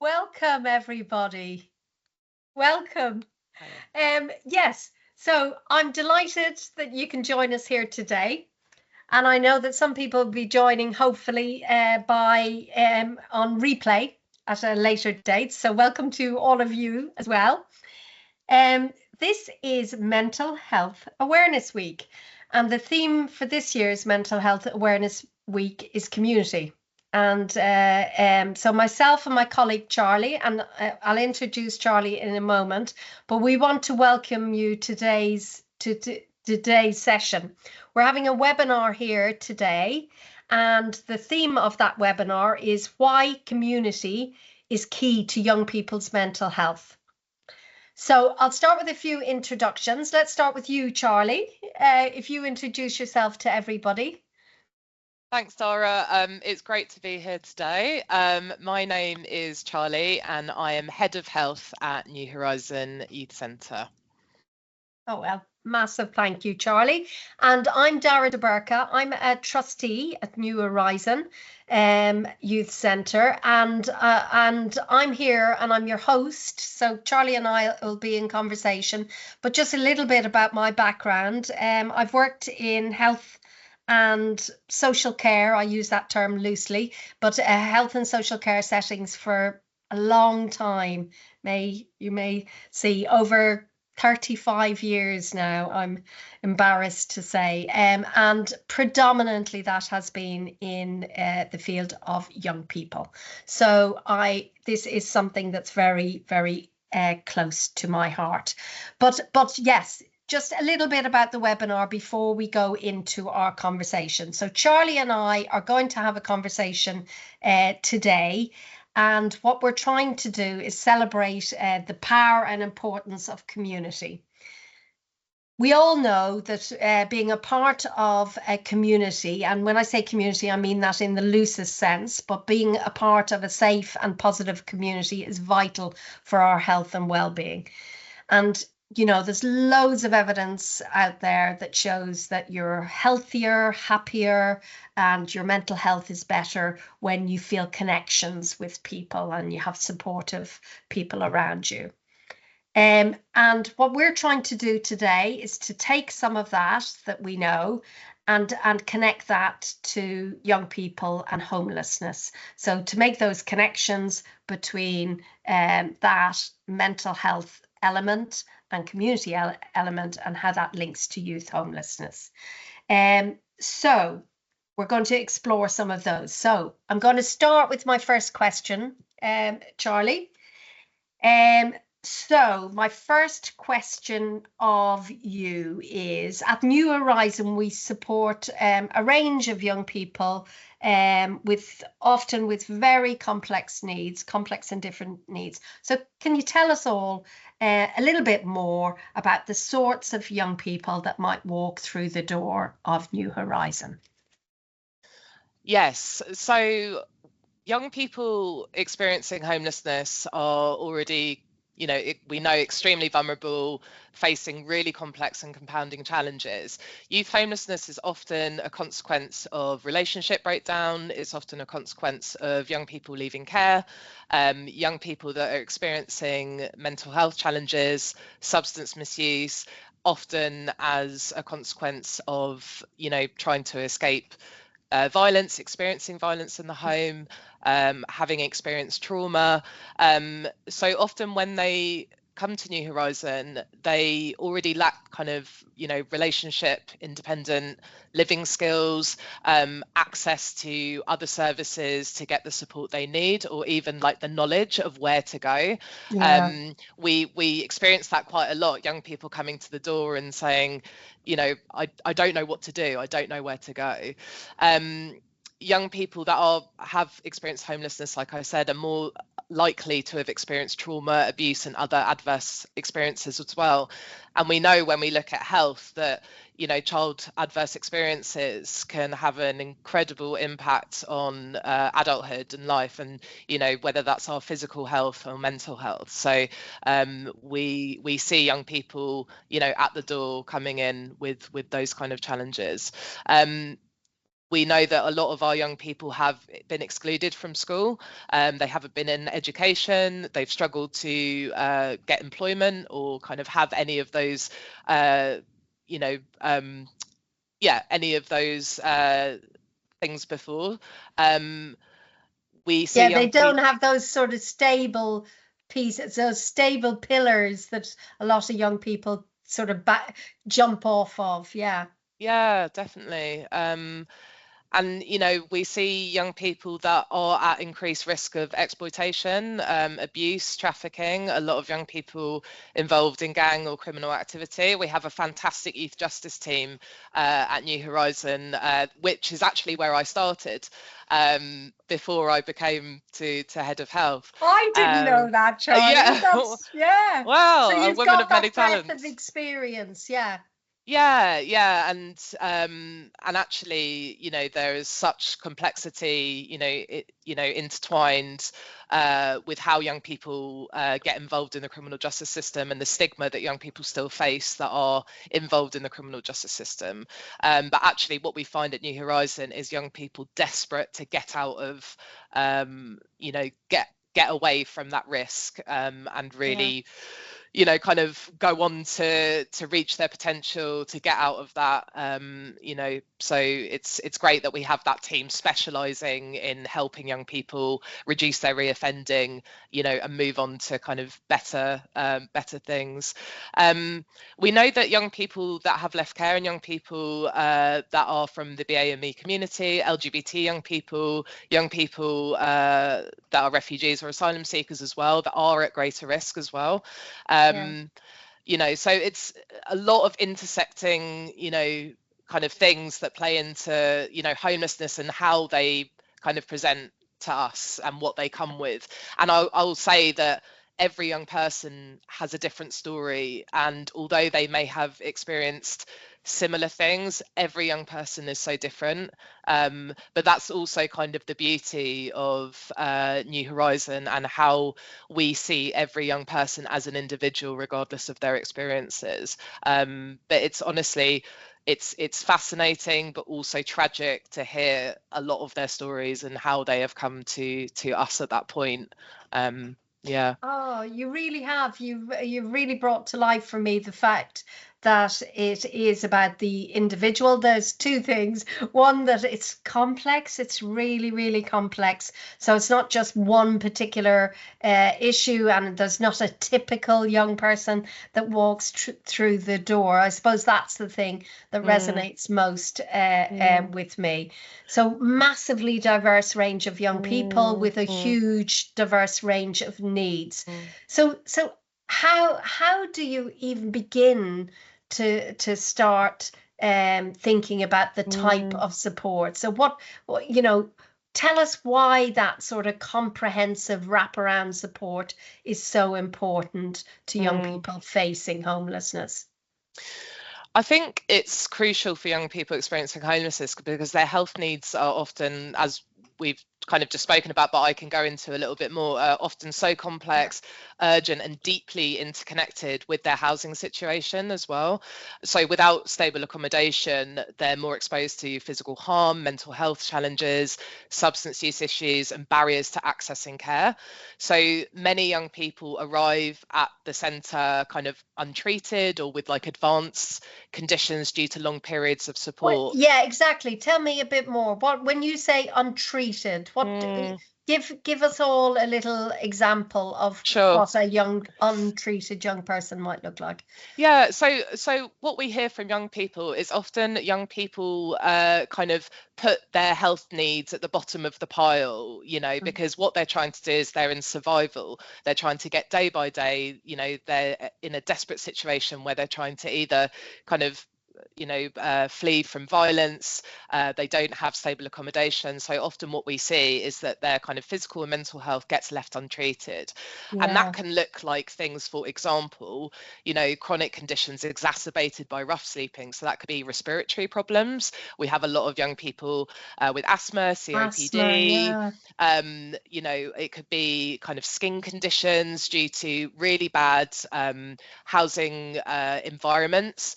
Welcome, everybody. Welcome. Hiya. Yes, so I'm delighted that you can join us here today. And I know that some people will be joining, hopefully, by on replay at a later date. So welcome to all of you as well. This is Mental Health Awareness Week. And the theme for this year's Mental Health Awareness Week is community. And so myself and my colleague Charlie, and I'll introduce Charlie in a moment, but we want to welcome you to today's session. We're having a webinar here today, and the theme of that webinar is why community is key to young people's mental health. So I'll start with a few introductions. Let's start with you, Charlie. If you introduce yourself to everybody. Thanks, Dara. It's great to be here today. My name is Charlie and I am Head of Health at New Horizon Youth Centre. Oh, well, massive thank you, Charlie. And I'm Dara. I'm a trustee at New Horizon Youth Centre, and I'm here and I'm your host. So Charlie and I will be in conversation, but just a little bit about my background. I've worked in health and social care. I use that term loosely, but health and social care settings for a long time. You may see over 35 years now, I'm embarrassed to say, and predominantly that has been in the field of young people. So this is something that's very, very close to my heart. But yes, just a little bit about the webinar before we go into our conversation. So Charlie and I are going to have a conversation today. And what we're trying to do is celebrate the power and importance of community. We all know that being a part of a community, and when I say community, I mean that in the loosest sense, but being a part of a safe and positive community is vital for our health and well-being. And there's loads of evidence out there that shows that you're healthier, happier, and your mental health is better when you feel connections with people and you have supportive people around you. And what we're trying to do today is to take some of that we know and connect that to young people and homelessness. So to make those connections between that mental health element and community element and how that links to youth homelessness. So we're going to explore some of those. So I'm going to start with my first question, Charlie. So my first question of you is, at New Horizon, we support a range of young people often with very complex and different needs. So can you tell us all a little bit more about the sorts of young people that might walk through the door of New Horizon? Yes, so young people experiencing homelessness are already we know extremely vulnerable, facing really complex and compounding challenges. Youth homelessness is often a consequence of relationship breakdown. It's often a consequence of young people leaving care, young people that are experiencing mental health challenges, substance misuse, often as a consequence of, trying to escape violence, experiencing violence in the home, having experienced trauma. So often when they come to New Horizon, they already lack kind of, relationship, independent living skills, access to other services to get the support they need, or even like the knowledge of where to go. Yeah. We experience that quite a lot, young people coming to the door and saying, I don't know what to do, I don't know where to go. Young people that have experienced homelessness, like I said, are more likely to have experienced trauma, abuse, and other adverse experiences as well. And we know when we look at health that, child adverse experiences can have an incredible impact on adulthood and life, and, whether that's our physical health or mental health. So we see young people, at the door coming in with those kind of challenges. We know that a lot of our young people have been excluded from school. They haven't been in education. They've struggled to get employment or kind of have any of those, any of those things before. We see they young don't people. have those sort of stable pieces, those stable pillars that a lot of young people sort of jump off of. Yeah, definitely. And, we see young people that are at increased risk of exploitation, abuse, trafficking, a lot of young people involved in gang or criminal activity. We have a fantastic youth justice team at New Horizon, which is actually where I started before I became to Head of Health. I didn't know that, Charly. Yeah. Yeah. Well, So a you've woman got of many that breadth of talents. experience. Yeah. Yeah, and actually, there is such complexity, intertwined with how young people get involved in the criminal justice system and the stigma that young people still face that are involved in the criminal justice system. But actually, what we find at New Horizon is young people desperate to get out of, get away from that risk and really. Kind of go on to reach their potential, to get out of that, so it's great that we have that team specializing in helping young people reduce their reoffending, and move on to kind of better things. We know that young people that have left care and young people that are from the BAME community, LGBT young people that are refugees or asylum seekers as well, that are at greater risk as well. So it's a lot of intersecting, kind of things that play into, homelessness and how they kind of present to us and what they come with. And I'll say that every young person has a different story, and although they may have experienced similar things, every young person is so different, but that's also kind of the beauty of New Horizon and how we see every young person as an individual regardless of their experiences. But it's honestly, it's fascinating but also tragic to hear a lot of their stories and how they have come to us at that point. Oh, you really have. You've really brought to life for me the fact that it is about the individual. There's two things. One, that it's complex. It's really, really complex. So it's not just one particular issue, and there's not a typical young person that walks through the door. I suppose that's the thing that resonates most with me. So massively diverse range of young people with a huge diverse range of needs. So how do you even begin to start thinking about the type of support? So what tell us why that sort of comprehensive wraparound support is so important to young people facing homelessness. I think it's crucial for young people experiencing homelessness because their health needs are often, as we've kind of just spoken about, but I can go into a little bit more, often so complex, urgent and deeply interconnected with their housing situation as well. So without stable accommodation, they're more exposed to physical harm, mental health challenges, substance use issues and barriers to accessing care. So many young people arrive at the centre kind of untreated or with like advanced conditions due to long periods of support. Well, yeah, exactly. Tell me a bit more. What, when you say untreated, what give us all a little example of what a young untreated young person might look like. Yeah, so what we hear from young people is often young people kind of put their health needs at the bottom of the pile, because what they're trying to do is they're in survival. They're trying to get day by day, they're in a desperate situation where they're trying to either kind of flee from violence. They don't have stable accommodation. So often what we see is that their kind of physical and mental health gets left untreated. And that can look like things, for example, chronic conditions exacerbated by rough sleeping. So that could be respiratory problems. We have a lot of young people with asthma, COPD. It could be kind of skin conditions due to really bad housing environments,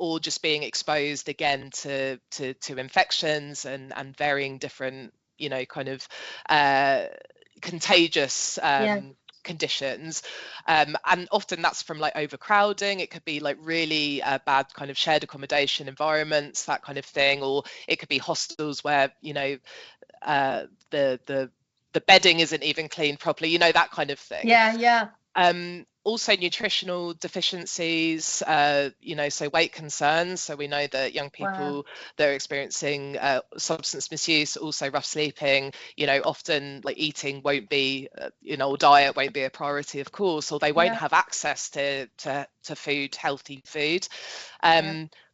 or just being exposed again to infections and varying different, kind of contagious conditions, and often that's from like overcrowding. It could be like really bad kind of shared accommodation environments, that kind of thing, or it could be hostels where the bedding isn't even cleaned properly, that kind of thing. Also nutritional deficiencies, so weight concerns. So we know that young people that are experiencing substance misuse, also rough sleeping, often like eating won't be, or diet won't be a priority, of course, or they won't have access to food, healthy food.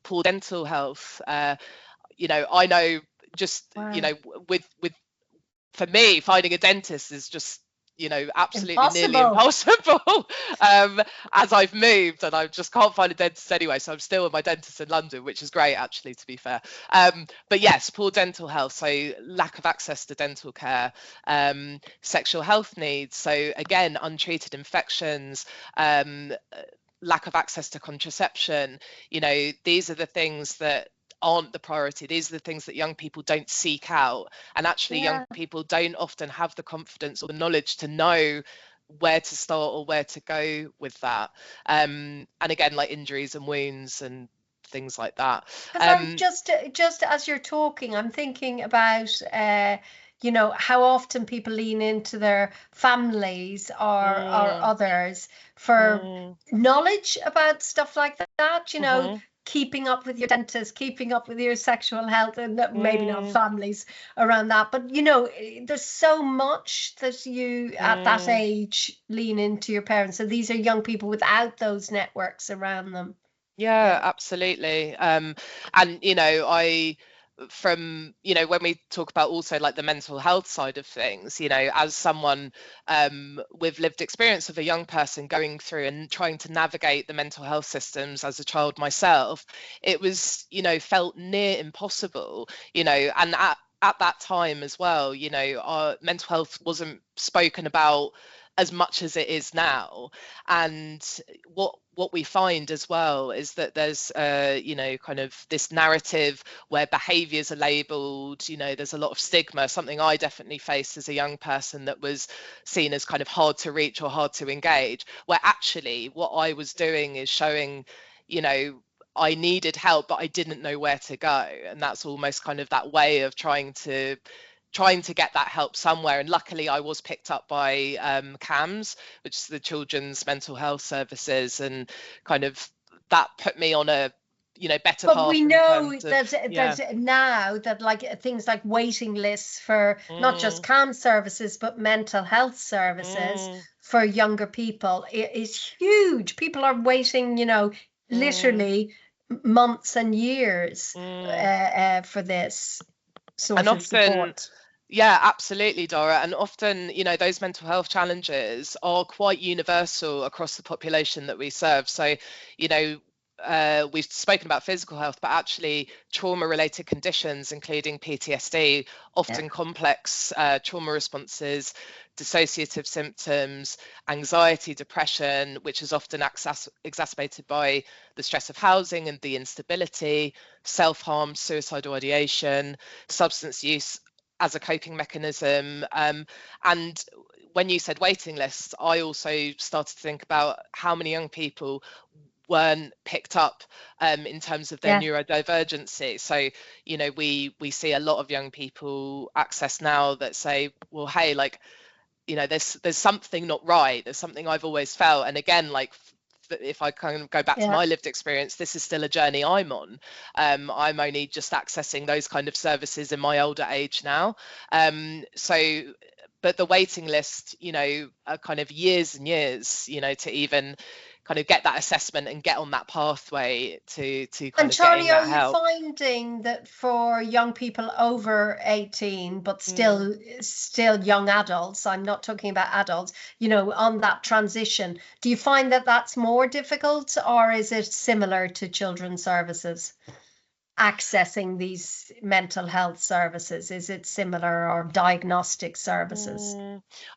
Poor dental health. I know just, with for me, finding a dentist is just, absolutely nearly impossible. As I've moved and I just can't find a dentist anyway, so I'm still with my dentist in London, which is great actually, to be fair. But yes, poor dental health, so lack of access to dental care, sexual health needs, so again, untreated infections, lack of access to contraception. These are the things that aren't the priority. These are the things that young people don't seek out, and actually young people don't often have the confidence or the knowledge to know where to start or where to go with that, and again, like injuries and wounds and things like that. I'm just as you're talking, I'm thinking about how often people lean into their families or others for knowledge about stuff like that, keeping up with your dentist, keeping up with your sexual health, and maybe not families around that, but there's so much that you at that age lean into your parents. So these are young people without those networks around them. Absolutely. And from when we talk about also like the mental health side of things, as someone with lived experience of a young person going through and trying to navigate the mental health systems as a child myself, it was felt near impossible, and at that time as well, our mental health wasn't spoken about as much as it is now. And what we find as well is that there's kind of this narrative where behaviors are labeled, there's a lot of stigma, something I definitely faced as a young person, that was seen as kind of hard to reach or hard to engage, where actually what I was doing is showing, I needed help, but I didn't know where to go. And that's almost kind of that way of trying to get that help somewhere. And luckily I was picked up by CAMS, which is the Children's Mental Health Services, and kind of that put me on a better path. But we know that now that like things like waiting lists for not just CAMS services but mental health services for younger people is huge. People are waiting literally months and years for this sort of support. Yeah, absolutely, Dara. And often, those mental health challenges are quite universal across the population that we serve. So, we've spoken about physical health, but actually trauma-related conditions, including PTSD, often complex trauma responses, dissociative symptoms, anxiety, depression, which is often exacerbated by the stress of housing and the instability, self-harm, suicidal ideation, substance use as a coping mechanism. And when you said waiting lists, I also started to think about how many young people weren't picked up in terms of their neurodivergency. So, we see a lot of young people access now that say, well, hey, like, there's something not right. There's something I've always felt. And again, like, if I kind of go back to my lived experience, this is still a journey I'm on. I'm only just accessing those kind of services in my older age now. But the waiting list, are kind of years and years, to even kind of get that assessment and get on that pathway to kind of Charly, getting that help. are you finding that for young people over 18 but still young adults, I'm not talking about adults, on that transition, do you find that that's more difficult, or is it similar to children's services accessing these mental health services? Is it similar, or diagnostic services?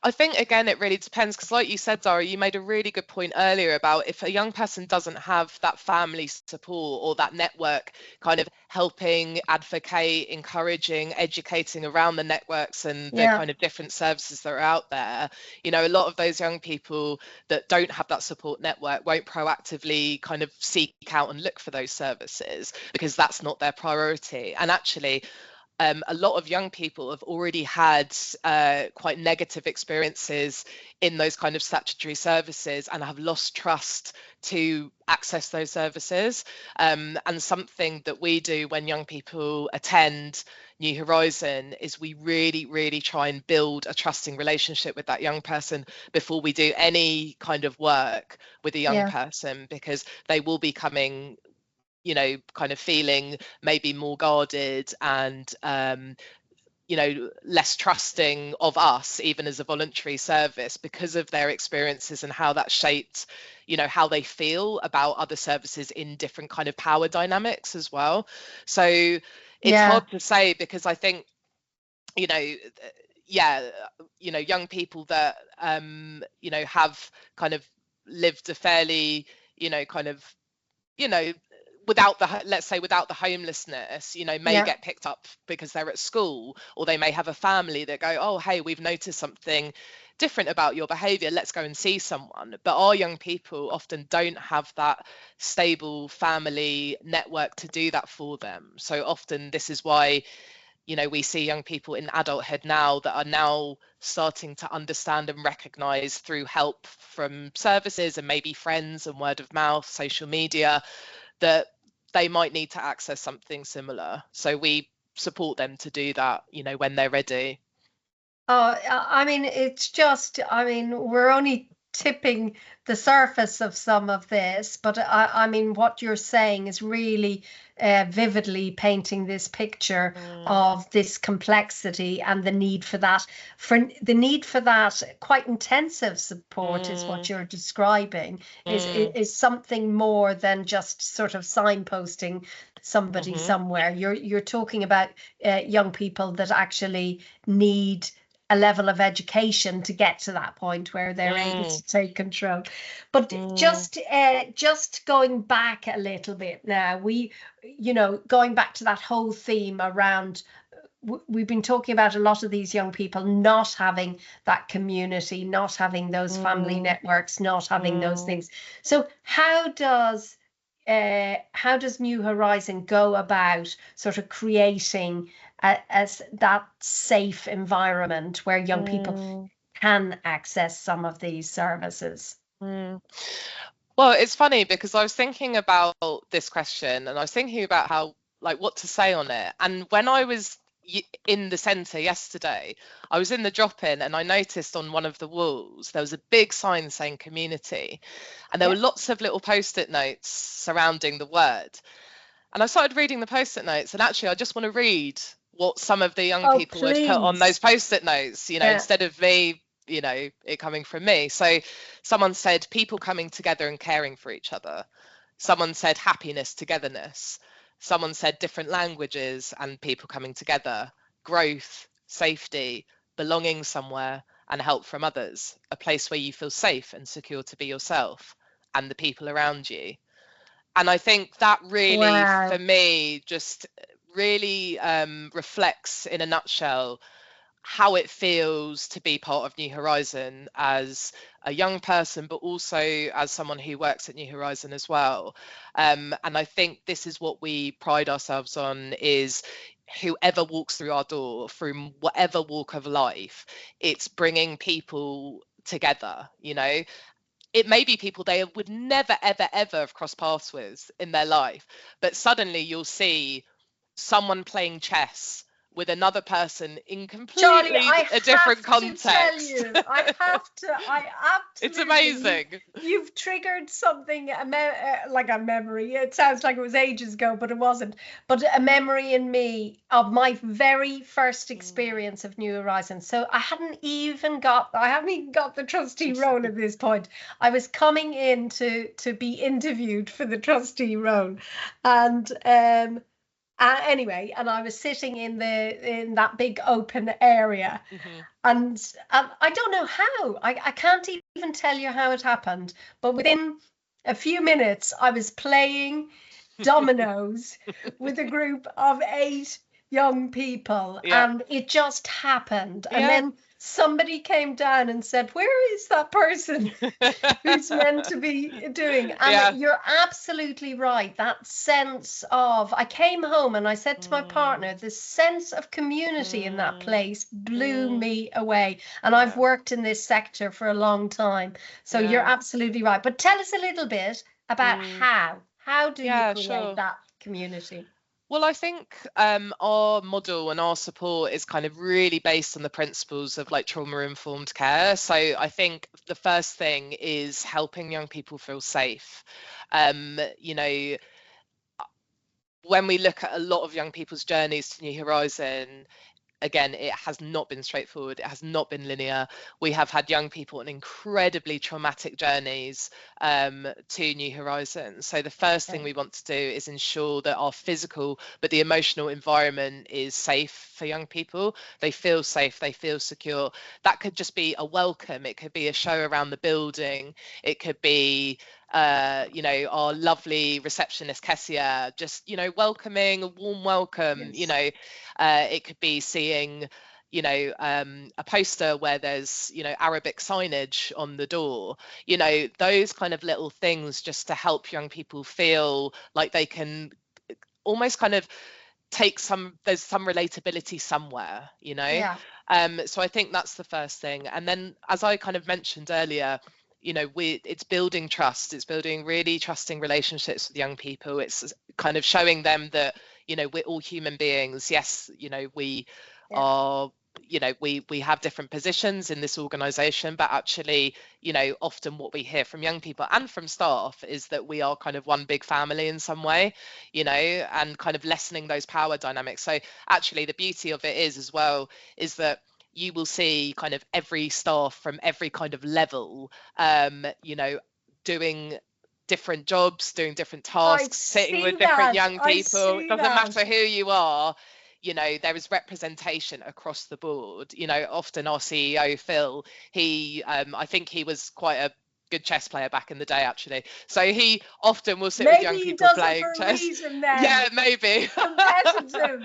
I think, again, it really depends, because like you said, Dara, you made a really good point earlier about if a young person doesn't have that family support or that network kind of helping, advocate, encouraging, educating around the networks and the Yeah. kind of different services that are out there, you know, a lot of those young people that don't have that support network won't proactively kind of seek out and look for those services because that's not their priority. And actually, a lot of young people have already had quite negative experiences in those kind of statutory services and have lost trust to access those services. And something that we do when young people attend New Horizon is we really, really try and build a trusting relationship with that young person before we do any kind of work with a young person, because they will be coming, you know, kind of feeling maybe more guarded and you know, less trusting of us even as a voluntary service because of their experiences and how that shaped, you know, how they feel about other services in different kind of power dynamics as well. So it's hard to say, because I think, you know, you know, young people that you know, have kind of lived a fairly, you know, kind of, you know, without the, let's say, without the homelessness, you know, may get picked up because they're at school, or they may have a family that go, oh, hey, we've noticed something different about your behavior, let's go and see someone. But our young people often don't have that stable family network to do that for them. So often this is why, you know, we see young people in adulthood now that are now starting to understand and recognize through help from services and maybe friends and word of mouth, social media, that they might need to access something similar. So we support them to do that, you know, when they're ready. Oh, I mean, it's just, I mean, we're only tipping the surface of some of this, but I mean, what you're saying is really vividly painting this picture of this complexity and the need for that, quite intensive support is what you're describing, is something more than just sort of signposting somebody somewhere. You're talking about young people that actually need a level of education to get to that point where they're able to take control. But just going back a little bit now, we, you know, going back to that whole theme around, we've been talking about a lot of these young people not having that community, not having those family networks, not having those things. So how does New Horizon go about sort of creating as that safe environment where young people can access some of these services? Well, it's funny because I was thinking about this question and I was thinking about how, like, what to say on it. And when I was in the centre yesterday, I was in the drop-in and I noticed on one of the walls there was a big sign saying community, and there were lots of little post-it notes surrounding the word. And I started reading the post-it notes, and actually I just want to read what some of the young people had put on those post-it notes, you know, instead of me, you know, it coming from me. So someone said people coming together and caring for each other. Someone said happiness, togetherness. Someone said different languages and people coming together, growth, safety, belonging somewhere, and help from others, a place where you feel safe and secure to be yourself and the people around you. And I think that really, for me, just really reflects in a nutshell how it feels to be part of New Horizon as a young person, but also as someone who works at New Horizon as well. And I think this is what we pride ourselves on, is whoever walks through our door from whatever walk of life, it's bringing people together, you know. It may be people they would never, ever, ever have crossed paths with in their life, but suddenly you'll see someone playing chess with another person in completely Charlie, a different context. Tell you, I absolutely. It's amazing. You've triggered something, like a memory. It sounds like it was ages ago, but it wasn't. But a memory in me of my very first experience of New Horizons. So I hadn't even got the trustee role at this point. I was coming in to be interviewed for the trustee role, and Anyway, and I was sitting in that big open area, Hmm. and I don't know how. I can't even tell you how it happened, but within a few minutes, I was playing dominoes with a group of 8 young people, Yeah. and it just happened. And Yeah. then somebody came down and said, "Where is that person who's meant to be doing?" Yeah. And you're absolutely right. That sense of, I came home and I said to my partner, Mm, the sense of community in that mm, place blew mm, me away. And I've yeah. worked in this sector for a long time. So you're Yeah. absolutely right. But tell us a little bit about Mm, how. How do you yeah, create sure. that community? Well, I think our model and our support is kind of really based on the principles of like trauma-informed care. So I think the first thing is helping young people feel safe. You know, when we look at a lot of young people's journeys to New Horizon, again, it has not been straightforward. It has not been linear. We have had young people on incredibly traumatic journeys to New Horizons. So the first thing Okay. we want to do is ensure that our physical but the emotional environment is safe for young people. They feel safe, they feel secure. That could just be a welcome. It could be a show around the building. It could be our lovely receptionist Kessia, just, welcoming, a warm welcome, Yes. it could be seeing, a poster where there's, Arabic signage on the door, those kind of little things just to help young people feel like they can almost kind of there's some relatability somewhere, Yeah. so I think that's the first thing. And then, as I kind of mentioned earlier, it's building trust, it's building really trusting relationships with young people. It's kind of showing them that, we're all human beings. Yes, we Yeah. are, we have different positions in this organization, but actually, often what we hear from young people and from staff is that we are kind of one big family in some way, and kind of lessening those power dynamics. So actually the beauty of it is as well is that you will see kind of every staff from every kind of level, doing different jobs, doing different I tasks, sitting with see different that. young I people. It see doesn't that. matter who you are, there is representation across the board. Often our CEO, Phil, I think he was quite a good chess player back in the day, actually. So he often will sit with Maybe young he people does it playing for a chess. reason then. Yeah, maybe. Competitive.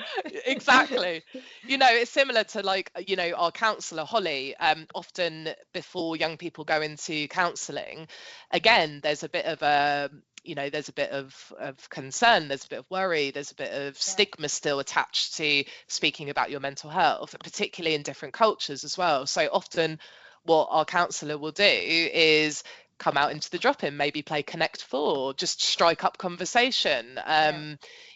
Exactly. It's similar to like, our counsellor, Holly, often before young people go into counselling, again, there's a bit of there's a bit of concern, there's a bit of worry, there's a bit of Yeah. stigma still attached to speaking about your mental health, particularly in different cultures as well. So often what our counsellor will do is come out into the drop-in, maybe play Connect Four, just strike up conversation. Yeah.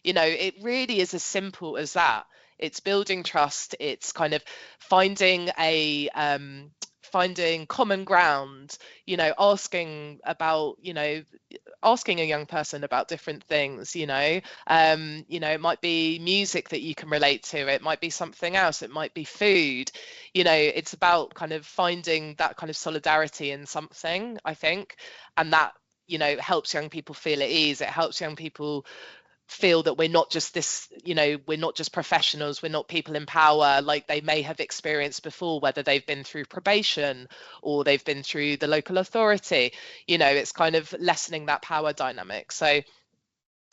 It really is as simple as that. It's building trust. It's kind of finding finding common ground, asking a young person about different things, it might be music that you can relate to, it might be something else, it might be food. It's about kind of finding that kind of solidarity in something, I think, and that helps young people feel at ease. It helps young people feel that we're not just we're not just professionals, we're not people in power like they may have experienced before, whether they've been through probation or they've been through the local authority. It's kind of lessening that power dynamic. So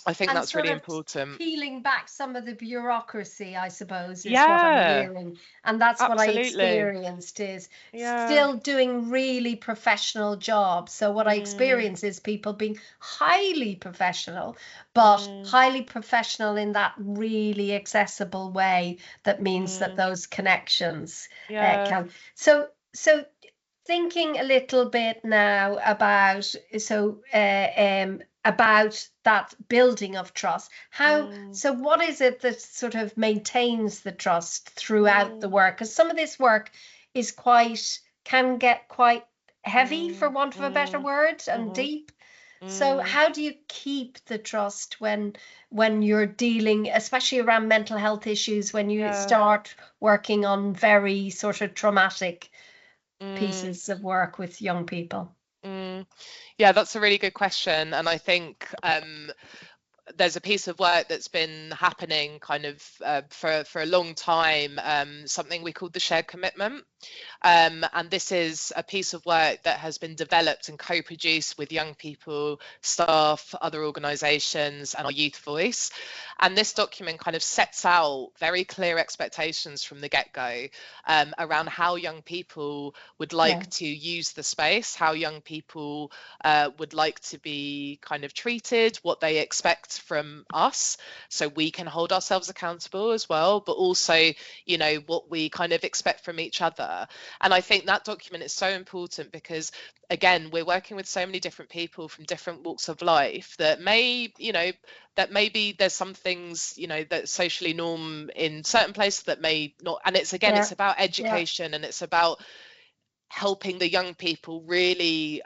I think And that's sort really of important. peeling back some of the bureaucracy, I suppose, is what I'm Yeah, hearing. And that's what I absolutely. experienced, is Yeah. still doing really professional jobs. So what I Mm, experience is people being highly professional, but mm, highly professional in that really accessible way that means that mm, those connections yeah. can. So thinking a little bit now about that building of trust. Mm, So what is it that sort of maintains the trust throughout the mm, work? Because some of this work can get quite heavy, for mm, want of a better mm, word, and mm, deep. So mm, how do you keep the trust when you're dealing, especially around mental health issues, when you yeah. start working on very sort of traumatic Mm, pieces of work with young people? mm. Yeah, that's a really good question. And I think there's a piece of work that's been happening kind of for a long time, something we call the shared commitment. And this is a piece of work that has been developed and co-produced with young people, staff, other organisations, and our youth voice. And this document kind of sets out very clear expectations from the get-go around how young people would like to use the space, how young people would like to be kind of treated, what they expect from us, so we can hold ourselves accountable as well, but also, you know, what we kind of expect from each other. And I think that document is so important because, again, we're working with so many different people from different walks of life that may, you know, that maybe there's some things, you know, that socially norm in certain places that may not. And it's, again, it's about education and it's about helping the young people really,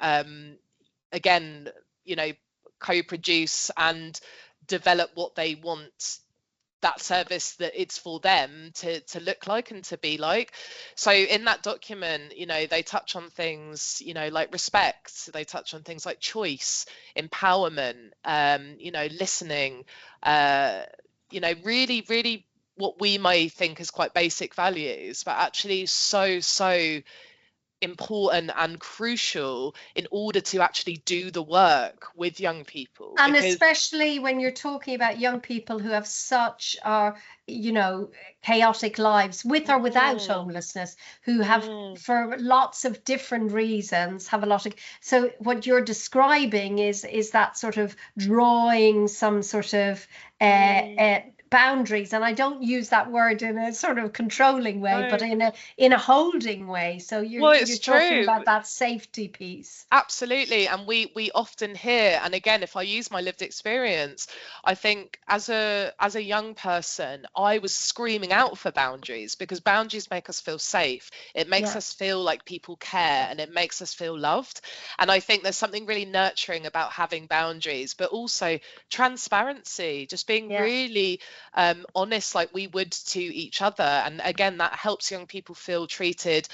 again, you know, co-produce and develop what they want that service that it's for them to look like and to be like. So in that document, you know, they touch on things, you know, like respect, they touch on things like choice, empowerment, you know, listening, you know, really what we may think is quite basic values, but actually so important and crucial in order to actually do the work with young people. And especially when you're talking about young people who have such you know, chaotic lives, with or without homelessness, who have for lots of different reasons have a lot of, so what you're describing is that sort of drawing some sort of boundaries, and I don't use that word in a sort of controlling way, but in a holding way. So you're talking about that safety piece. Absolutely. And we often hear, and again, if I use my lived experience, I think as a young person, I was screaming out for boundaries because boundaries make us feel safe. It makes us feel like people care and it makes us feel loved. And I think there's something really nurturing about having boundaries, but also transparency, just being really honest like we would to each other. And again, that helps young people feel treated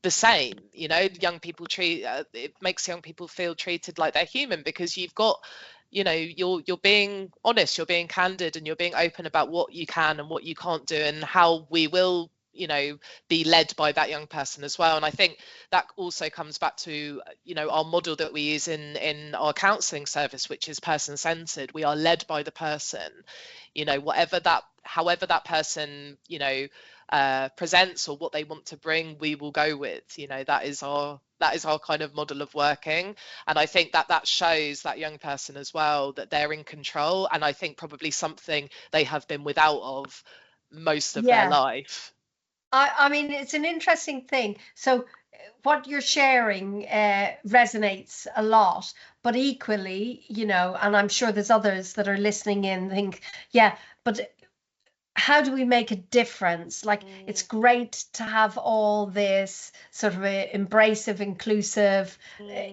the same. You know, young people it makes young people feel treated like they're human because you've got, you know, you're being honest, you're being candid, and you're being open about what you can and what you can't do, and how we will, you know, be led by that young person as well. And I think that also comes back to, you know, our model that we use in our counselling service, which is person-centered. We are led by the person, you know, however that person, you know, presents or what they want to bring, we will go with. You know, that is our kind of model of working. And I think that shows that young person as well that they're in control, and I think probably something they have been without of most of their life. I mean, it's an interesting thing. So what you're sharing resonates a lot, but equally, you know, and I'm sure there's others that are listening in think, but how do we make a difference? Like, it's great to have all this sort of a embracive, inclusive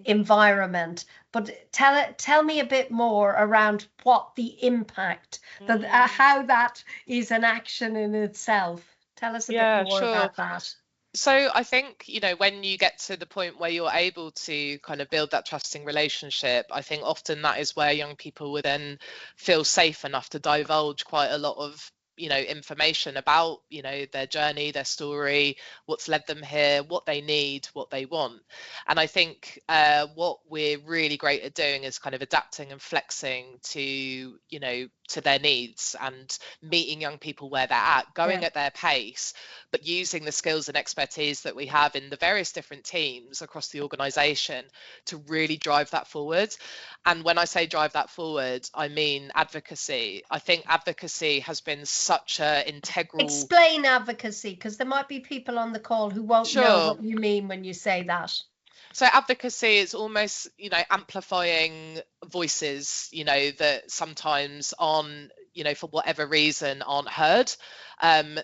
environment, but tell me a bit more around what the impact, how that is an action in itself. Tell us a bit more about that. So I think, you know, when you get to the point where you're able to kind of build that trusting relationship, I think often that is where young people would then feel safe enough to divulge quite a lot of, you know, information about, you know, their journey, their story, what's led them here, what they need, what they want. And I think what we're really great at doing is kind of adapting and flexing to, you know, to their needs and meeting young people where they're at, going at their pace, but using the skills and expertise that we have in the various different teams across the organisation to really drive that forward. And when I say drive that forward, I mean advocacy. I think advocacy has been such an integral... Explain advocacy, because there might be people on the call who won't know what you mean when you say that. So advocacy is almost, you know, amplifying voices, you know, that sometimes aren't, you know, for whatever reason aren't heard.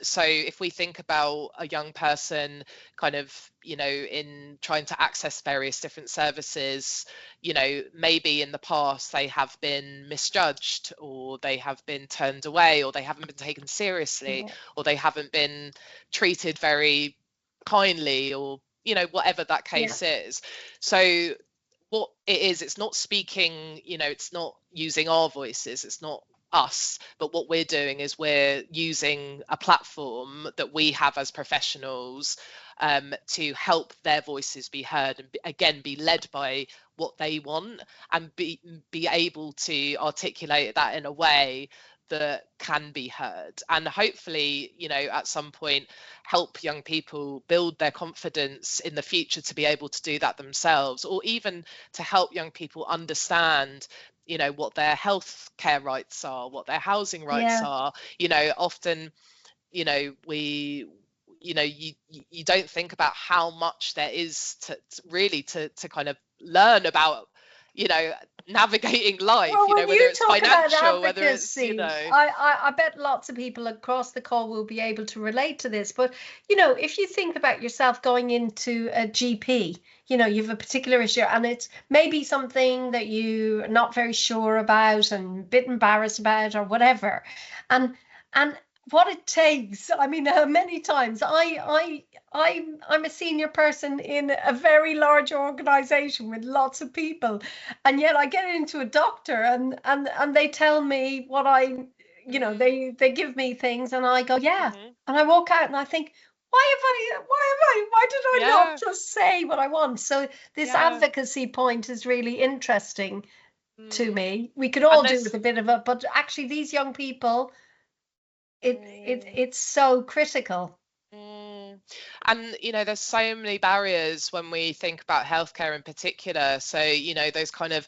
So if we think about a young person kind of, you know, in trying to access various different services, you know, maybe in the past they have been misjudged, or they have been turned away, or they haven't been taken seriously, or they haven't been treated very kindly, or, you know, whatever that case is. So what it is, it's not speaking, you know, it's not using our voices, it's not us, but what we're doing is we're using a platform that we have as professionals to help their voices be heard and again be led by what they want, and be able to articulate that in a way that can be heard, and hopefully, you know, at some point help young people build their confidence in the future to be able to do that themselves, or even to help young people understand, you know, what their health care rights are, what their housing rights are. You know, often, you know, you don't think about how much there is to really to kind of learn about, you know, navigating life. Well, you know, when whether you it's talk about financial, whether it's, you advocacy, know. I bet lots of people across the call will be able to relate to this. But, you know, if you think about yourself going into a GP, you know, you have a particular issue and it's maybe something that you're not very sure about and a bit embarrassed about or whatever. And what it takes, I mean, many times I'm a senior person in a very large organization with lots of people, and yet I get into a doctor and they tell me what you know, they give me things and I go, yeah, and I walk out and I think, why did I not just say what I want? So this advocacy point is really interesting to me. We could all do with a bit of it, but actually these young people, it's so critical. And you know, there's so many barriers when we think about healthcare in particular. So, you know, those kind of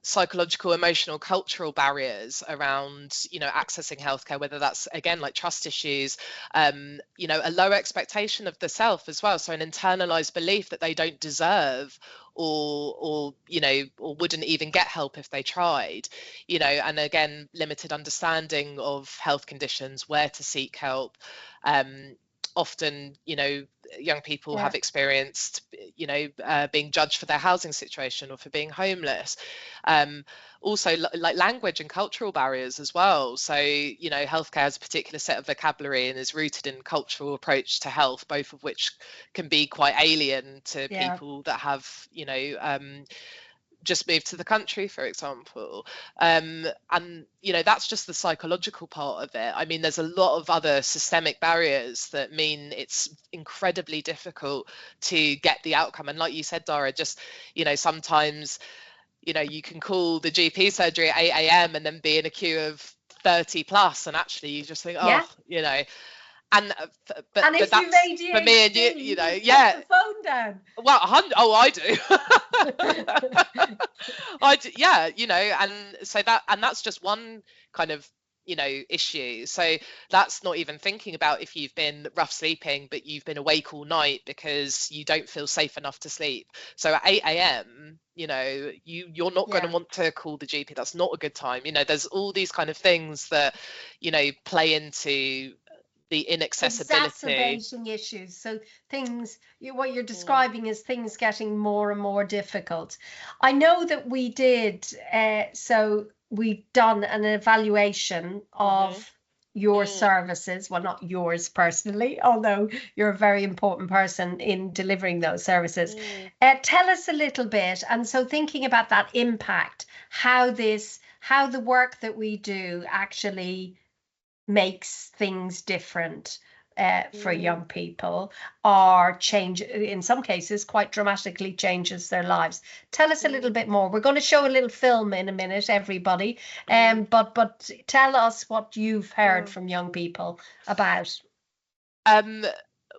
psychological, emotional, cultural barriers around, you know, accessing healthcare, whether that's again like trust issues, you know, a low expectation of the self as well, so an internalized belief that they don't deserve or you know, or wouldn't even get help if they tried, you know, and again limited understanding of health conditions, where to seek help. Often, you know, young people have experienced, you know, being judged for their housing situation or for being homeless. Also, like language and cultural barriers as well. So, you know, healthcare has a particular set of vocabulary and is rooted in cultural approach to health, both of which can be quite alien to people that have, you know, just moved to the country, for example. And you know, that's just the psychological part of it. I mean, there's a lot of other systemic barriers that mean it's incredibly difficult to get the outcome. And like you said, Dara, just, you know, sometimes, you know, you can call the GP surgery at 8 a.m. and then be in a queue of 30 plus, and actually you just think, oh, you know. And but if that's you've ADHD, for me and you know, put the phone down. Well, I do. I do, yeah, you know, and so that's just one kind of, you know, issue. So that's not even thinking about if you've been rough sleeping, but you've been awake all night because you don't feel safe enough to sleep. So at 8 a.m., you know, you're not going to want to call the GP. That's not a good time. You know, there's all these kind of things that, you know, play into the inaccessibility. Exacerbating issues. So things, what you're describing is things getting more and more difficult. I know that we did, so we've done an evaluation of your services. Well, not yours personally, although you're a very important person in delivering those services. Tell us a little bit. And so thinking about that impact, how the work that we do actually makes things different for young people, or change, in some cases quite dramatically changes their lives. Tell us a little bit more. We're going to show a little film in a minute, everybody, but tell us what you've heard from young people about.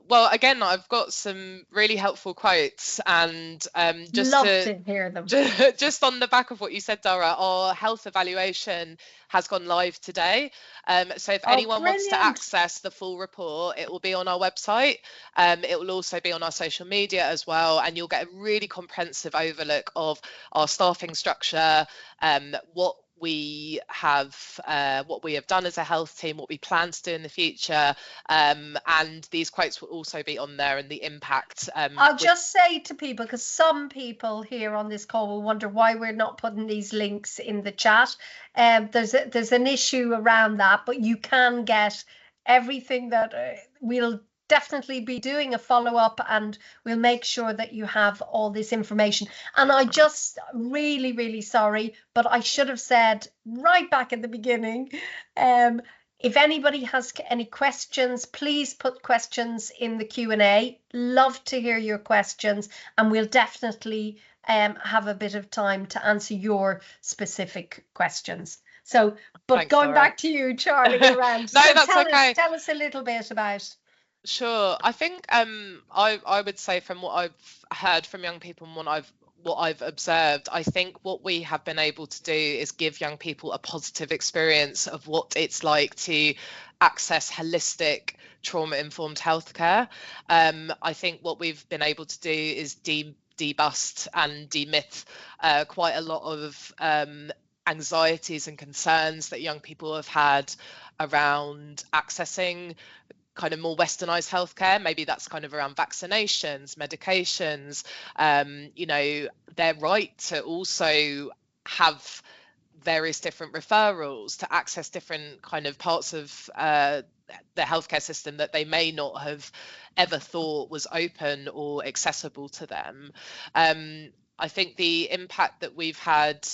Well, again, I've got some really helpful quotes, and just love to hear them. Just on the back of what you said, Dara, our health evaluation has gone live today. So if anyone wants to access the full report, it will be on our website. It will also be on our social media as well, and you'll get a really comprehensive overlook of our staffing structure, what we have done as a health team, what we plan to do in the future, and these quotes will also be on there, and the impact. I'll just say to people, because some people here on this call will wonder why we're not putting these links in the chat. There's an issue around that, but you can get everything that we'll definitely be doing a follow-up, and we'll make sure that you have all this information. And I just really, really sorry, but I should have said right back at the beginning, if anybody has any questions, please put questions in the Q&A. Love to hear your questions, and we'll definitely have a bit of time to answer your specific questions. So, but Thanks, going Dara. back to you, Charly, around. No, So that's okay. tell us a little bit about. Sure. I think I would say from what I've heard from young people and what I've observed, I think what we have been able to do is give young people a positive experience of what it's like to access holistic trauma-informed healthcare. I think what we've been able to do is debust and demyth quite a lot of anxieties and concerns that young people have had around accessing kind of more westernized healthcare. Maybe that's kind of around vaccinations, medications, their right to also have various different referrals, to access different kind of parts of the healthcare system that they may not have ever thought was open or accessible to them. I think the impact that we've had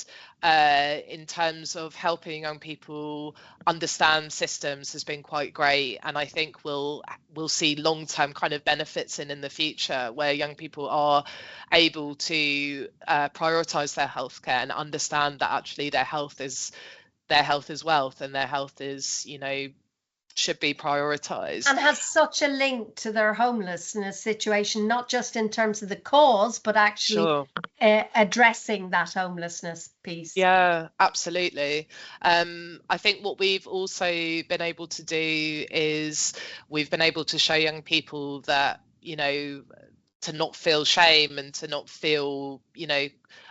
in terms of helping young people understand systems has been quite great, and I think we'll see long-term kind of benefits in the future, where young people are able to prioritize their healthcare and understand that actually their health is wealth, and their health is, should be prioritized. And has such a link to their homelessness situation, not just in terms of the cause, but actually Sure. Addressing that homelessness piece. Yeah, absolutely. I think what we've also been able to do is we've been able to show young people that, to not feel shame and to not feel,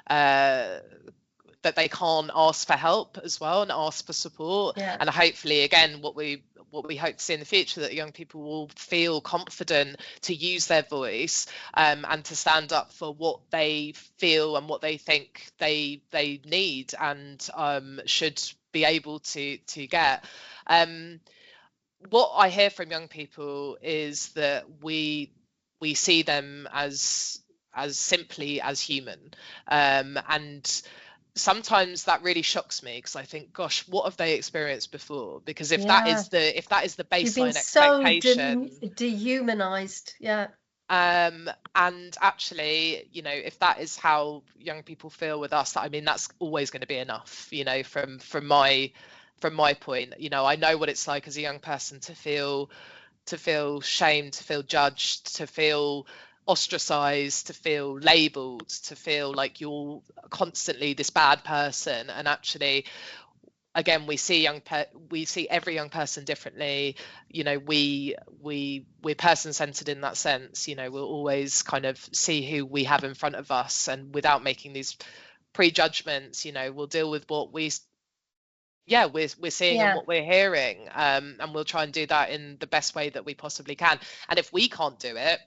that they can't ask for help as well and ask for support. Yeah. And hopefully, again, what we hope to see in the future, that young people will feel confident to use their voice and to stand up for what they feel and what they think they need and should be able to get. What I hear from young people is that we see them as simply as human, and sometimes that really shocks me, because I think, gosh, what have they experienced before? Because if that is the baseline expectation, so dehumanized. Yeah. And actually, if that is how young people feel with us, I mean, that's always going to be enough, from my point. I know what it's like as a young person to feel shamed, to feel judged, to feel ostracized, to feel labeled, to feel like you're constantly this bad person. And actually, again, we see every young person differently. We're person-centered in that sense. We'll always kind of see who we have in front of us, and without making these prejudgments, we'll deal with what we're seeing and what we're hearing, and we'll try and do that in the best way that we possibly can. And if we can't do it,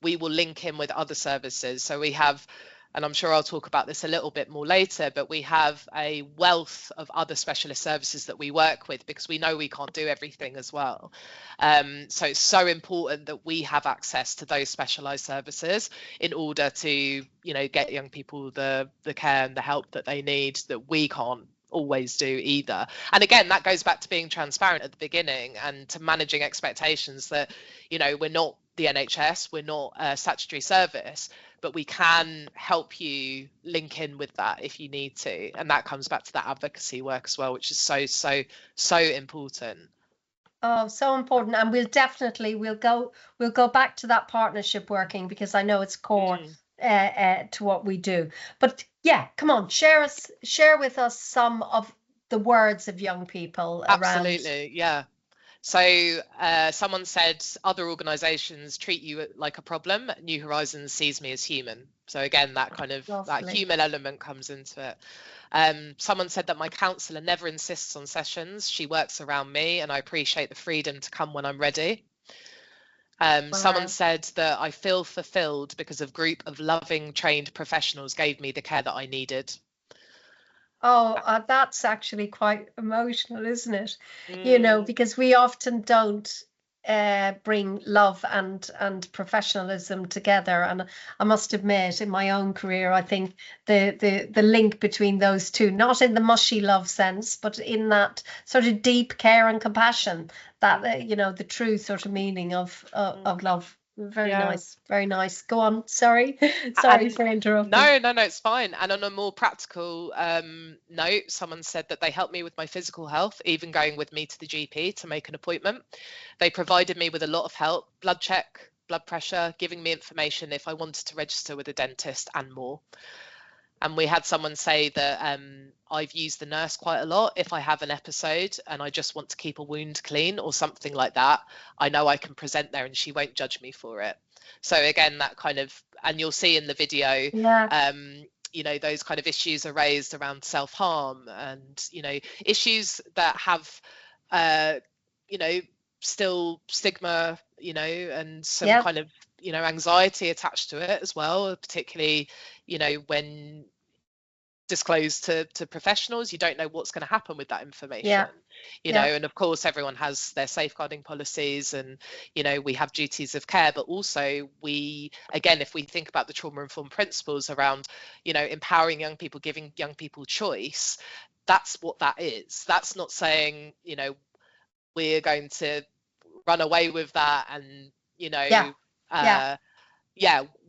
we will link in with other services. So we have, and I'm sure I'll talk about this a little bit more later, but we have a wealth of other specialist services that we work with, because we know we can't do everything as well. So it's so important that we have access to those specialized services in order to, get young people the care and the help that they need, that we can't always do either. And again, that goes back to being transparent at the beginning and to managing expectations that, we're not the NHS, we're not a statutory service, but we can help you link in with that if you need to. And that comes back to that advocacy work as well, which is so important. Oh, so important. And we'll go back to that partnership working, because I know it's core to what we do. But yeah, come on, share with us some of the words of young people around. Absolutely, yeah. So someone said, other organisations treat you like a problem. New Horizons sees me as human. So again, that kind of that human element comes into it. Someone said that my counsellor never insists on sessions. She works around me, and I appreciate the freedom to come when I'm ready. Someone said that I feel fulfilled because a group of loving, trained professionals gave me the care that I needed. Oh, that's actually quite emotional, isn't it? Because we often don't bring love and professionalism together. And I must admit, in my own career, I think the link between those two, not in the mushy love sense, but in that sort of deep care and compassion, that you know, the true sort of meaning of love. Very nice, very nice. Go on. Sorry for interrupting. No, it's fine. And on a more practical note, someone said that they helped me with my physical health, even going with me to the GP to make an appointment. They provided me with a lot of help, blood check, blood pressure, giving me information if I wanted to register with a dentist, and more. And we had someone say that I've used the nurse quite a lot. If I have an episode and I just want to keep a wound clean or something like that, I know I can present there and she won't judge me for it. So again, that kind of, and you'll see in the video, you know, those kind of issues are raised around self-harm and, you know, issues that have, you know, still stigma, you know, and some kind of, you know, anxiety attached to it as well, particularly, you know, when disclosed to professionals, you don't know what's going to happen with that information, you know, and of course everyone has their safeguarding policies and, you know, we have duties of care, but also we, again, if we think about the trauma-informed principles around, you know, empowering young people, giving young people choice, that's what that is. That's not saying, you know, we're going to run away with that and, you know,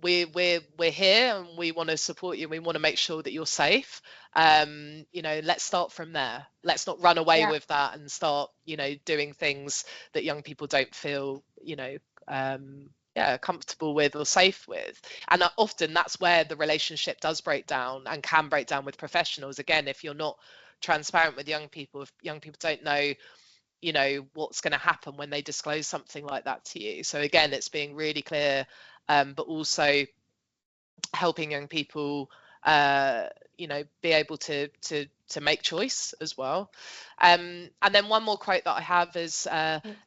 we're here and we want to support you. We want to make sure that you're safe. You know, let's start from there. Let's not run away with that and start, you know, doing things that young people don't feel, you know, comfortable with or safe with. And often that's where the relationship does break down and can break down with professionals. Again, if you're not transparent with young people, if young people don't know, you know, what's going to happen when they disclose something like that to you. So again, it's being really clear, but also helping young people, you know, be able to make choice as well. And then one more quote that I have is,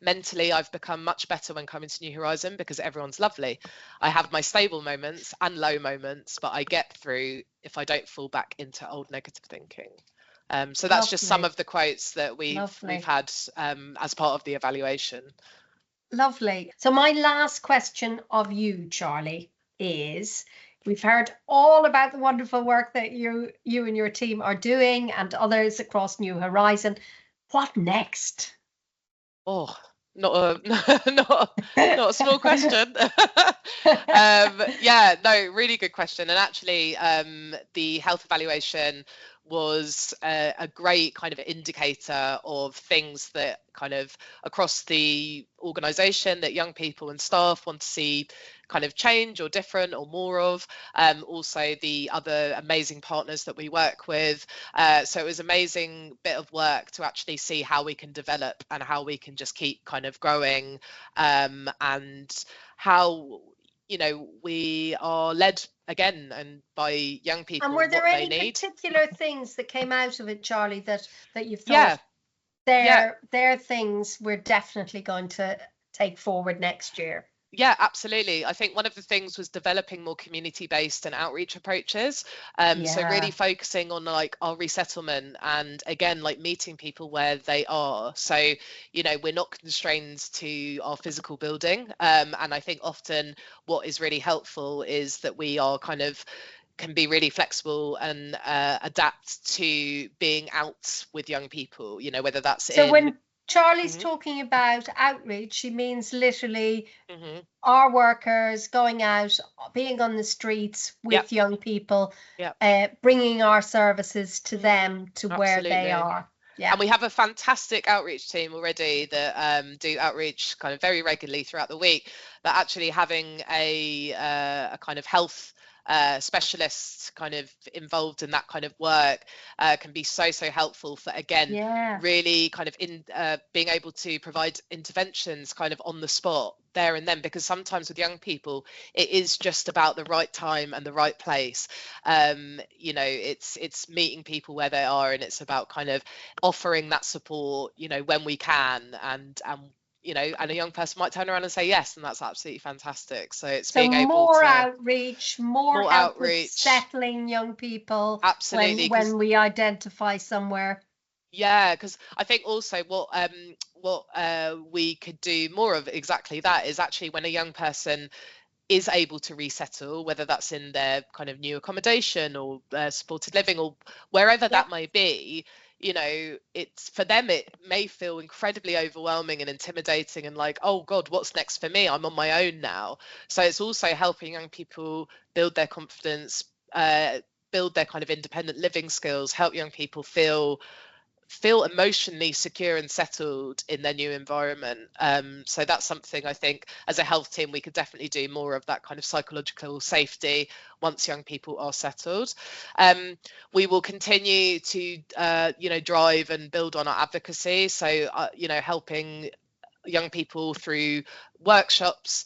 mentally, I've become much better when coming to New Horizon because everyone's lovely. I have my stable moments and low moments, but I get through if I don't fall back into old negative thinking. So that's just some of the quotes that we've had as part of the evaluation. Lovely. So my last question of you, Charly, is, we've heard all about the wonderful work that you and your team are doing and others across New Horizon. What next? Oh, not a small question. Yeah, no, really good question. And actually, the health evaluation was a great kind of indicator of things that kind of across the organisation that young people and staff want to see kind of change or different or more of. Also the other amazing partners that we work with. So it was an amazing bit of work to actually see how we can develop and how we can just keep kind of growing, and how, you know, we are led again and by young people. And were there any particular things that came out of it, Charly, that you thought they're things we're definitely going to take forward next year? Yeah, absolutely. I think one of the things was developing more community-based and outreach approaches. So really focusing on like our resettlement and again, like meeting people where they are. So, you know, we're not constrained to our physical building. And I think often what is really helpful is that we are kind of can be really flexible and adapt to being out with young people, you know, whether that's when Charly's talking about outreach, she means literally our workers going out, being on the streets with young people, bringing our services to them, to where they are. Yeah. And we have a fantastic outreach team already that do outreach kind of very regularly throughout the week, but actually having a kind of health specialists kind of involved in that kind of work can be so helpful for, again, really kind of being able to provide interventions kind of on the spot there and then, because sometimes with young people it is just about the right time and the right place. You know, it's meeting people where they are, and it's about kind of offering that support, you know, when we can, and you know, and a young person might turn around and say yes, and that's absolutely fantastic. So it's being able more to outreach, more outreach, settling young people. Absolutely, when we identify somewhere. Yeah, because I think also what we could do more of exactly that is actually when a young person is able to resettle, whether that's in their kind of new accommodation or supported living or wherever Yeah. that may be, you know, it's for them, it may feel incredibly overwhelming and intimidating and like, oh God, what's next for me? I'm on my own now. So it's also helping young people build their confidence, build their kind of independent living skills, help young people feel emotionally secure and settled in their new environment. So that's something I think as a health team we could definitely do more of, that kind of psychological safety once young people are settled. We will continue to drive and build on our advocacy, so helping young people through workshops,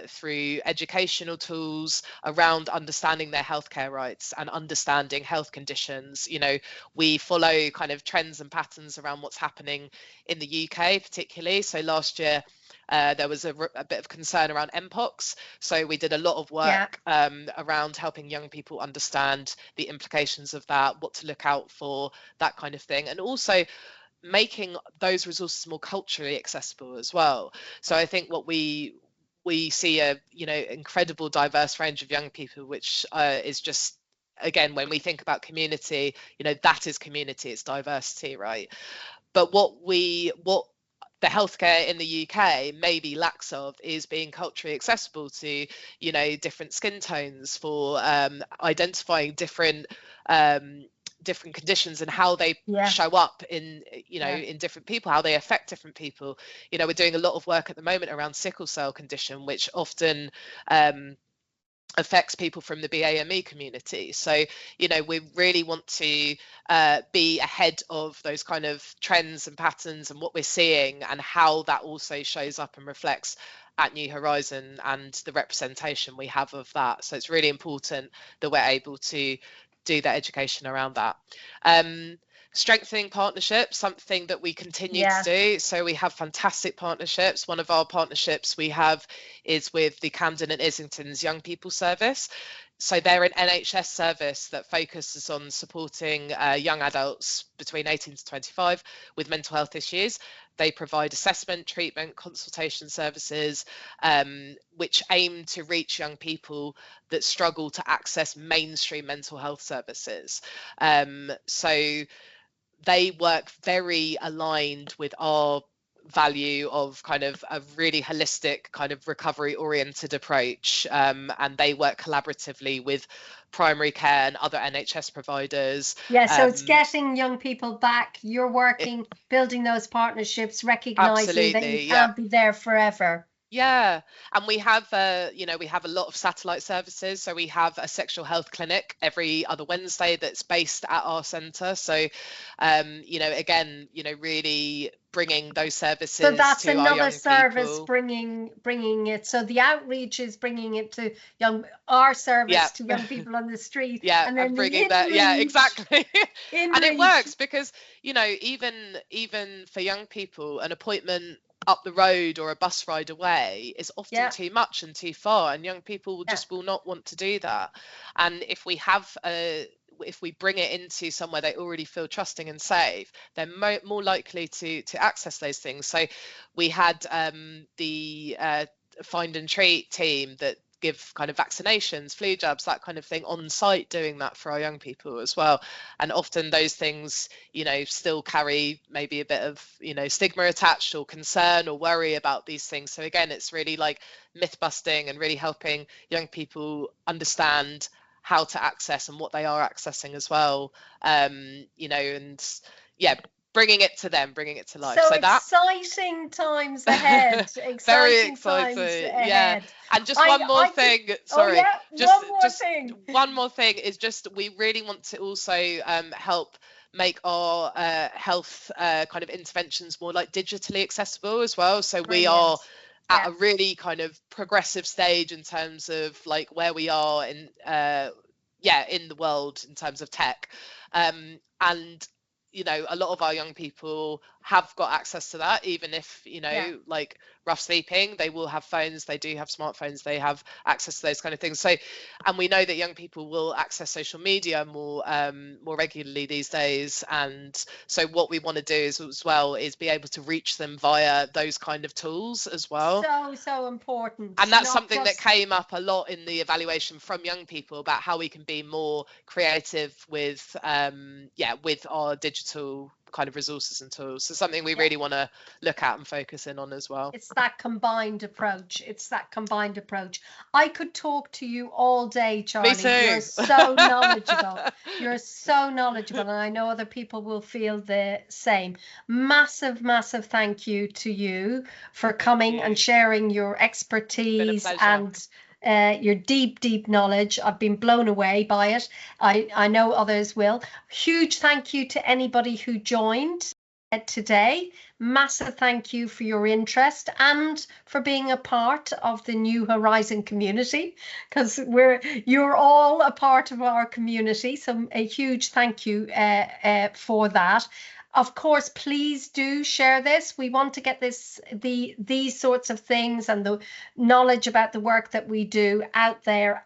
through educational tools around understanding their healthcare rights and understanding health conditions. You know, we follow kind of trends and patterns around what's happening in the UK particularly. So last year there was a bit of concern around mpox, so we did a lot of work around helping young people understand the implications of that, what to look out for, that kind of thing, and also making those resources more culturally accessible as well. So I think what we see a incredible diverse range of young people, which is just, again, when we think about community, that is community, it's diversity, right? But what the healthcare in the UK maybe lacks of is being culturally accessible to different skin tones, for identifying different conditions and how they show up in in different people, how they affect different people. We're doing a lot of work at the moment around sickle cell condition, which often affects people from the BAME community. So, we really want to be ahead of those kind of trends and patterns and what we're seeing, and how that also shows up and reflects at New Horizon and the representation we have of that. So it's really important that we're able to do that education around that. Strengthening partnerships, something that we continue to do. So we have fantastic partnerships. One of our partnerships we have is with the Camden and Islington's Young People Service. So they're an NHS service that focuses on supporting young adults between 18 to 25 with mental health issues. They provide assessment, treatment, consultation services, which aim to reach young people that struggle to access mainstream mental health services. So they work very aligned with our value of kind of a really holistic kind of recovery oriented approach, and they work collaboratively with primary care and other NHS providers. So it's getting young people back. You're working, building those partnerships, recognizing that you can't be there forever. Yeah, and we have we have a lot of satellite services. So we have a sexual health clinic every other Wednesday that's based at our centre. So again, really bringing those services. So that's to another our young service people. bringing it. So the outreach is bringing it to our service to young people on the street. And then bringing that. Yeah, exactly. And it works because even for young people, an appointment up the road or a bus ride away is often too much and too far, and young people just will not want to do that. And if we bring it into somewhere they already feel trusting and safe, they're more likely to access those things. So we had the find and treat team that give kind of vaccinations, flu jabs, that kind of thing on site, doing that for our young people as well. And often those things still carry maybe a bit of stigma attached, or concern or worry about these things. So again, it's really like myth busting and really helping young people understand how to access and what they are accessing as well. Bringing it to them, bringing it to life. So exciting times ahead. Very exciting. Yeah. And just one more thing. Sorry. One more thing is just we really want to also help make our health kind of interventions more like digitally accessible as well. So we are at a really kind of progressive stage in terms of like where we are in the world in terms of tech, and a lot of our young people have got access to that, even if like rough sleeping, they will have phones, they do have smartphones, they have access to those kind of things. So, and we know that young people will access social media more regularly these days, and so what we want to do is as well is be able to reach them via those kind of tools as well. So important. And that's something that came up a lot in the evaluation from young people about how we can be more creative with with our digital kind of resources and tools. So something we really want to look at and focus in on as well. It's that combined approach. I could talk to you all day, Charly. Me too. You're so knowledgeable. You're so knowledgeable, and I know other people will feel the same. Massive thank you to you for coming and sharing your expertise and your deep knowledge. I've been blown away by it. I know others will. Huge thank you to anybody who joined today. Massive thank you for your interest and for being a part of the New Horizon community, because you're all a part of our community. So a huge thank you for that. Of course, please do share this. We want to get these sorts of things and the knowledge about the work that we do out there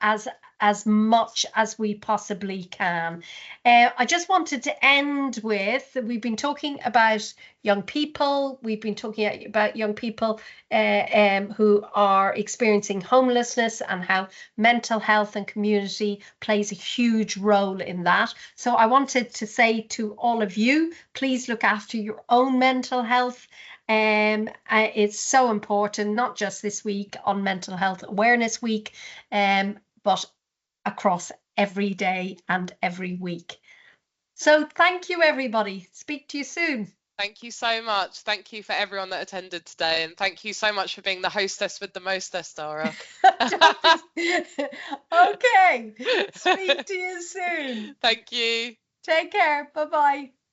as much as we possibly can. I just wanted to end with, we've been talking about young people. We've been talking about young people who are experiencing homelessness and how mental health and community plays a huge role in that. So I wanted to say to all of you, please look after your own mental health. It's so important, not just this week on Mental Health Awareness Week, but across every day and every week. So thank you, everybody. Speak to you soon. Thank you so much. Thank you for everyone that attended today, and thank you so much for being the hostess with the mostess, Dara. Okay. Speak to you soon. Thank you. Take care. Bye-bye.